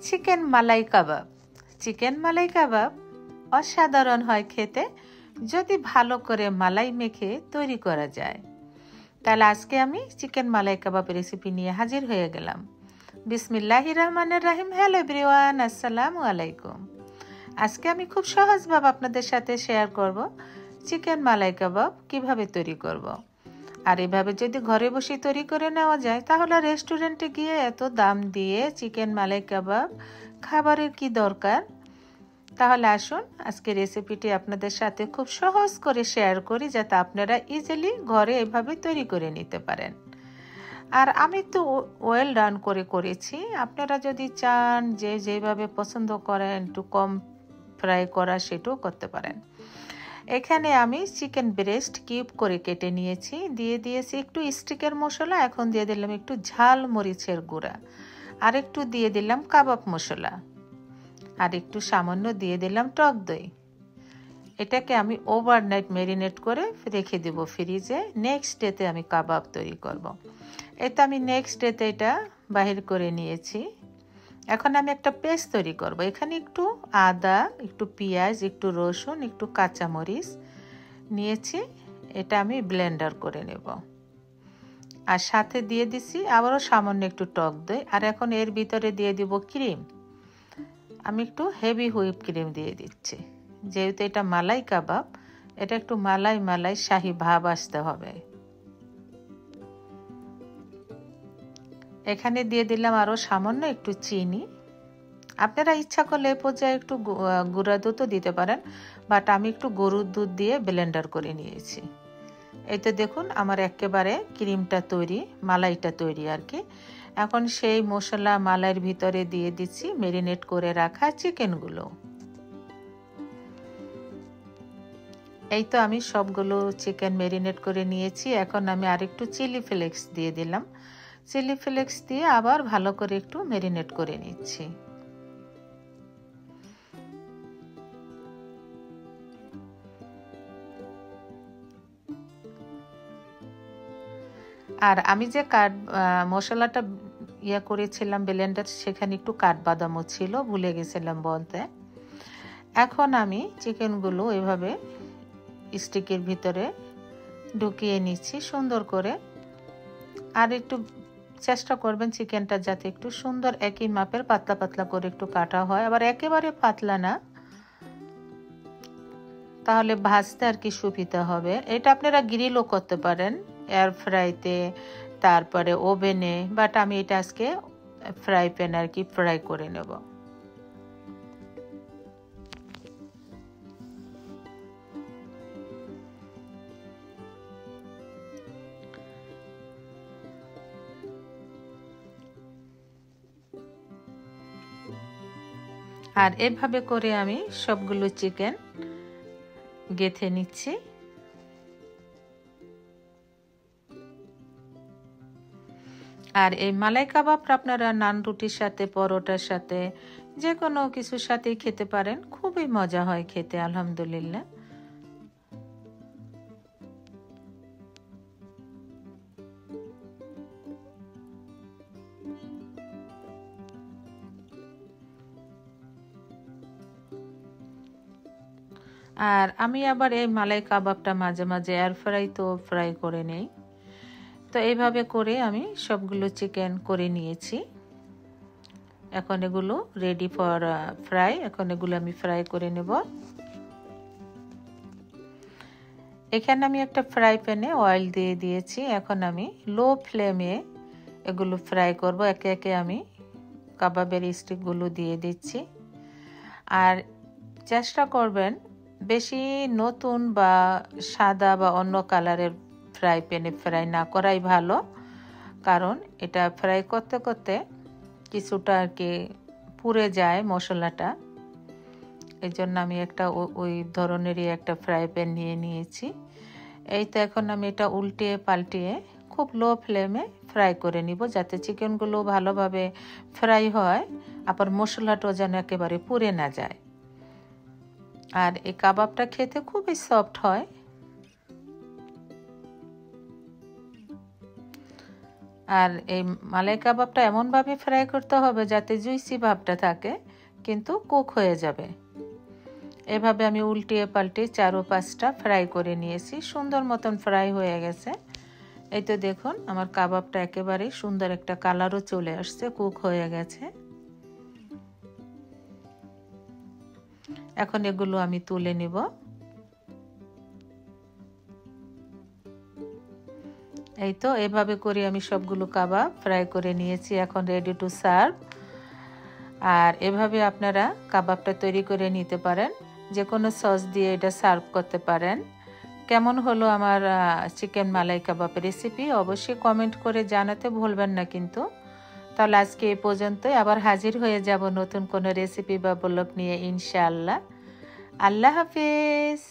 Chicken মালাই কাবাব। Chicken মালাই কাবাব অসাধারণ হয় খেতে যদি ভালো করে মালাই মেখে তৈরি করা যায়। তাহলে আজকে আমি চিকেন মালাই কাবাব রেসিপি নিয়ে হাজির হয়ে গেলাম। বিসমিল্লাহির রহমানির রহিম। হ্যালো এভরিওয়ান, আসসালামু আলাইকুম। আজকে আমি খুব সহজভাবে আপনাদের সাথে শেয়ার করব চিকেন মালাই কাবাব কিভাবে তৈরি করব। আর এভাবে যদি ঘরে বসে তৈরি করে নেওয়া যায় তাহলে রেস্টুরেন্টে গিয়ে এত দাম দিয়ে চিকেন মালাই কাবাব খাবারের কি দরকার। তাহলে আসুন আজকে রেসিপিটি আপনাদের সাথে খুব সহজ করে শেয়ার করি যাতে আপনারা ইজিলি ঘরে এভাবে তৈরি করে নিতে পারেন। আর আমি তো ওয়েল রান করে করেছি, আপনারা যদি চান যে যেভাবে পছন্দ করেন একটু কম ফ্রাই করা সেটাও করতে পারেন। এখানে আমি চিকেন ব্রেস্ট কিউব করে কেটে নিয়েছি, দিয়ে দিয়েছি একটু স্টিকের মশলা, এখন দিয়ে দিলাম একটু ঝাল মরিচের গুঁড়া, আর একটু দিয়ে দিলাম কাবাব মশলা, আর একটু সামান্য দিয়ে দিলাম টক দই। এটাকে আমি ওভারনাইট ম্যারিনেট করে রেখে দেব ফ্রিজে। নেক্সট ডেতে আমি কাবাব তৈরি করব। এটা আমি নেক্সট ডেতে এটা বাহির করে নিয়েছি। এখন আমি একটা পেস্ট তৈরি করব। এখানে একটু আদা, একটু পেঁয়াজ, একটু রসুন, একটু কাঁচামরিচ নিয়েছি, এটা আমি ব্লেন্ডার করে নেব। আর সাথে দিয়ে দিছি আবারও সামান্য একটু টক দই। আর এখন এর ভিতরে দিয়ে দিব ক্রিম। আমি একটু হেভি হুইপ ক্রিম দিয়ে দিচ্ছি, যেহেতু এটা মালাই কাবাব, এটা একটু মালাই মালাই শাহি ভাব আসতে হবে। এখানে দিয়ে দিলাম আরও সামান্য একটু চিনি। আপনারা ইচ্ছা করলে এই পর্যায়ে একটু গুঁড়া দুধও দিতে পারেন, বাট আমি একটু গরুর দুধ দিয়ে ব্লেন্ডার করে নিয়েছি। এই তো দেখুন আমার একেবারে ক্রিমটা তৈরি, মালাইটা তৈরি আর কি। এখন সেই মশলা মালাইয়ের ভিতরে দিয়ে দিচ্ছি ম্যারিনেট করে রাখা চিকেনগুলো। এই তো আমি সবগুলো চিকেন ম্যারিনেট করে নিয়েছি। এখন আমি আরেকটু চিলি ফ্লেক্স দিয়ে দিলাম। চিলি ফ্লেক্স দিয়ে আবার ভালো করে একটু ম্যারিনেট করে নিচ্ছি। আর আমি যে মশলাটা করেছিলাম ব্লেন্ডার, সেখানে একটু কাঠবাদামও ছিল, ভুলে গেছিলাম বলতে। এখন আমি চিকেনগুলো এভাবে স্টিকের ভিতরে ঢুকিয়ে নিচ্ছি সুন্দর করে। আর একটু চেষ্টা করবেন চিকেনটা যাতে একটু সুন্দর একই মাপের পাতলা পাতলা করে একটু কাটা হয়, আবার একেবারে পাতলা না, তাহলে ভাজতে আর কি সুবিধা হবে। এটা আপনারা গ্রিলও করতে পারেন, এয়ার ফ্রাইতে, তারপরে ওভেনে, বাট আমি এটা আজকে ফ্রাই প্যান আর কি ফ্রাই করে নেব। আর এভাবে করে আমি সবগুলো চিকেন গেঁথে নিচ্ছি। আর এই মালাই কাবাবটা আপনারা নান রুটির সাথে, পরোটার সাথে, যে কোনো কিছুর সাথেই খেতে পারেন, খুবই মজা হয় খেতে আলহামদুলিল্লাহ। আর আমি আবার এই মালাই কাবাবটা মাঝে মাঝে এয়ার ফ্রাইতেও ফ্রাই করে নেই। তো এইভাবে করে আমি সবগুলো চিকেন করে নিয়েছি। এখন এগুলো রেডি ফর ফ্রাই। এখন এগুলো আমি ফ্রাই করে নেব। এখানে আমি একটা ফ্রাই প্যানে অয়েল দিয়ে দিয়েছি। এখন আমি লো ফ্লেমে এগুলো ফ্রাই করব। একে একে আমি কাবাবের স্টিকগুলো দিয়ে দিচ্ছি। আর চেষ্টা করবেন বেশি নতুন বা সাদা বা অন্য কালারের ফ্রাই প্যানে ফ্রাই না করাই ভালো, কারণ এটা ফ্রাই করতে করতে কিছুটা আর কি পুড়ে যায় মশলাটা। এই জন্য আমি একটা ওই ধরনেরই একটা ফ্রাই প্যান নিয়ে নিয়েছি। এই তো এখন আমি এটা উল্টিয়ে পাল্টিয়ে খুব লো ফ্লেমে ফ্রাই করে নিব, যাতে চিকেনগুলো ভালোভাবে ফ্রাই হয়, আবার মশলাটাও যেন একেবারে পুড়ে না যায়। আর এই কাবাবটা খেতে খুবই সফট হয়। আর এই মালাই কাবাবটা এমনভাবে ফ্রাই করতে হবে যাতে জুইসি ভাবটা থাকে কিন্তু কুক হয়ে যাবে। এভাবে আমি উল্টিয়ে পাল্টে 4 ও 5টা ফ্রাই করে নিয়েছি, সুন্দর মতন ফ্রাই হয়ে গেছে। এই তো দেখুন আমার কাবাবটা একেবারেই সুন্দর একটা কালারও চলে আসছে, কুক হয়ে গেছে। এখন এগুলো আমি তুলে নিব। এই তো এভাবে করে আমি সবগুলো কাবাব ফ্রাই করে নিয়েছি, এখন রেডি টু সার্ভ। আর এভাবে আপনারা কাবাবটা তৈরি করে নিতে পারেন, যে কোনো সস দিয়ে এটা সার্ভ করতে পারেন। কেমন হলো আমার চিকেন মালাই কাবাব রেসিপি অবশ্যই কমেন্ট করে জানাতে ভুলবেন না কিন্তু। তাহলে আজকে এই পর্যন্তই, আবার হাজির হয়ে যাব নতুন কোনো রেসিপি বা ব্লগ নিয়ে ইনশাআল্লাহ। আল্লাহ হাফেজ।